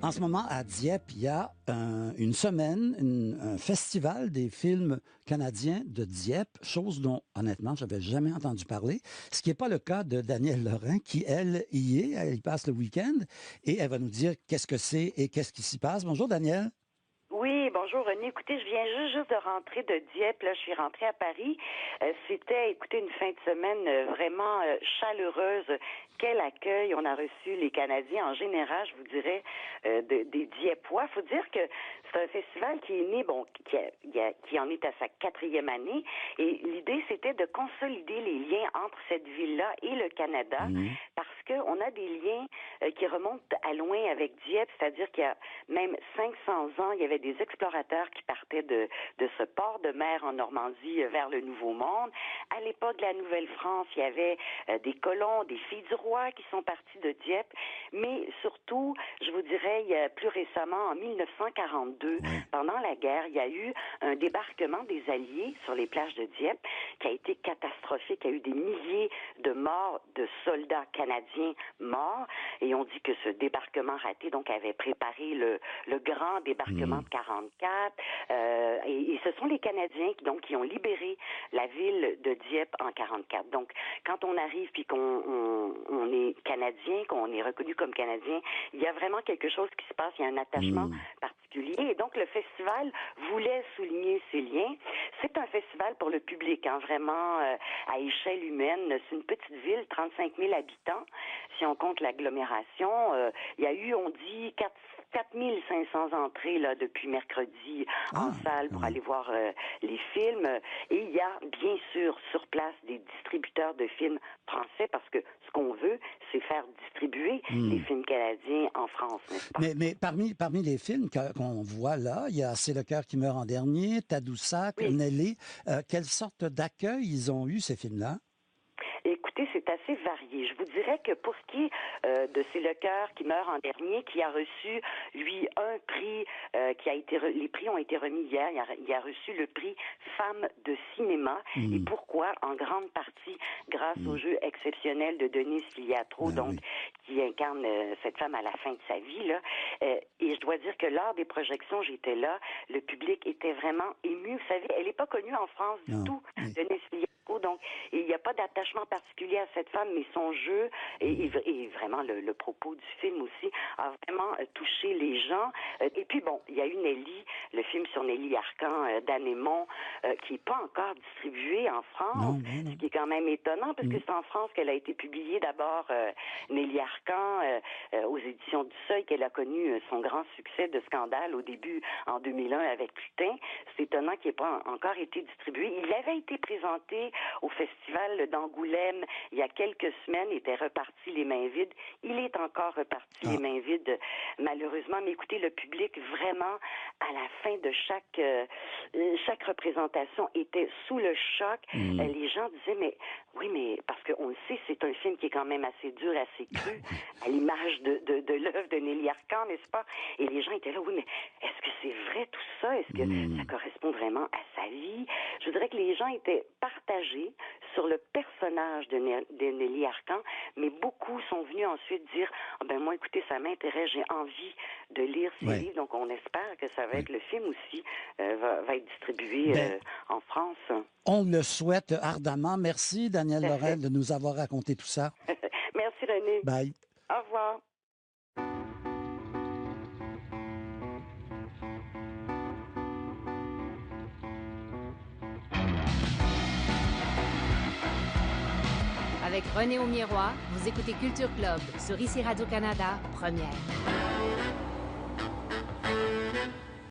En ce moment, à Dieppe, il y a une semaine, un festival des films canadiens de Dieppe, chose dont, honnêtement, je n'avais jamais entendu parler, ce qui n'est pas le cas de Danielle Lorrain, qui, elle, y est, elle y passe le week-end, et elle va nous dire qu'est-ce que c'est et qu'est-ce qui s'y passe. Bonjour, Danielle. Oui, bonjour René. Écoutez, je viens juste de rentrer de Dieppe. Là, je suis rentrée à Paris. C'était, écoutez, une fin de semaine vraiment chaleureuse. Quel accueil on a reçu les Canadiens en général, je vous dirais, des Dieppois. Faut dire que c'est un festival qui est né, bon, qui en est à sa 4e année. Et l'idée, c'était de consolider les liens entre cette ville-là et le Canada, parce qu'on a des liens qui remontent à loin avec Dieppe, c'est-à-dire qu'il y a même 500 ans, il y avait des explorateurs qui partaient de ce port de mer en Normandie vers le Nouveau Monde. À l'époque de la Nouvelle-France, il y avait des colons, des filles du roi qui sont partis de Dieppe, mais surtout, je vous dirais, il y a plus récemment, en 1942, pendant la guerre, il y a eu un débarquement des Alliés sur les plages de Dieppe qui a été catastrophique. Il y a eu des milliers de morts, de soldats canadiens morts, et on dit que ce débarquement raté donc avait préparé le grand débarquement de 44, et ce sont les Canadiens qui ont libéré la ville de Dieppe en 44. Donc, quand on arrive puis qu'on est Canadien, qu'on est reconnu comme Canadien, il y a vraiment quelque chose qui se passe, il y a un attachement particulier, et donc le festival voulait souligner ces liens. C'est un festival pour le public, hein, vraiment à échelle humaine. C'est une petite ville, 35 000 habitants, si on compte l'agglomération. Il y a eu, on dit, 4 500 entrées là depuis mercredi en salle pour aller voir les films. Et il y a bien sûr sur place des distributeurs de films français, parce que ce qu'on veut, c'est faire distribuer les films canadiens en France, n'est-ce pas? Mais parmi les films qu'on voit là, il y a C'est le cœur qui meurt en dernier, Tadoussac, Nelly. Quelle sorte d'accueil ils ont eu, ces films-là? Écoutez, c'est assez varié. Je vous dirais que pour ce qui est de C'est le cœur qui meurt en dernier, qui a reçu, lui, un prix les prix ont été remis hier. Il a reçu le prix Femme de cinéma. Et pourquoi? En grande partie grâce au jeu exceptionnel de Denise Filiatro, qui incarne cette femme à la fin de sa vie, là. Et je dois dire que lors des projections, j'étais là. Le public était vraiment ému. Vous savez, elle n'est pas connue en France du tout, Denise Filiatro. Donc, il n'y a pas d'attachement particulier à cette femme, mais son jeu et vraiment le propos du film aussi a vraiment touché les gens. Et puis bon, il y a eu Nelly, le film sur Nelly Arcan d'Anémon, qui n'est pas encore distribué en France, ce qui est quand même étonnant, parce que c'est en France qu'elle a été publiée d'abord, Nelly Arcan, aux éditions du Seuil, qu'elle a connu son grand succès de Scandale au début, en 2001, avec Putain. C'est étonnant qu'il n'ait pas encore été distribué. Il avait été présenté au festival d'Angoulême il y a quelques semaines, était reparti les mains vides. Il est encore reparti les mains vides, malheureusement. Mais écoutez, le public, vraiment, à la fin de chaque représentation, était sous le choc. Les gens disaient, mais parce qu'on le sait, c'est un film qui est quand même assez dur, assez cru, à l'image de l'œuvre de Nelly Arcan, n'est-ce pas? Et les gens étaient là, oui, mais est-ce que c'est vrai tout ça? Est-ce que ça correspond vraiment à sa vie? Je dirais que les gens étaient partagés sur le personnage de Nelly Arcan, mais beaucoup sont venus ensuite dire, moi, écoutez, ça m'intéresse, j'ai envie de lire ces livres, donc on espère que ça va être, le film aussi va être distribué en France. On le souhaite ardemment. Merci, Danielle Lorrain, de nous avoir raconté tout ça. Merci, René. Bye. Au revoir. Avec René Aumirois, vous écoutez Culture Club sur ICI Radio-Canada, première.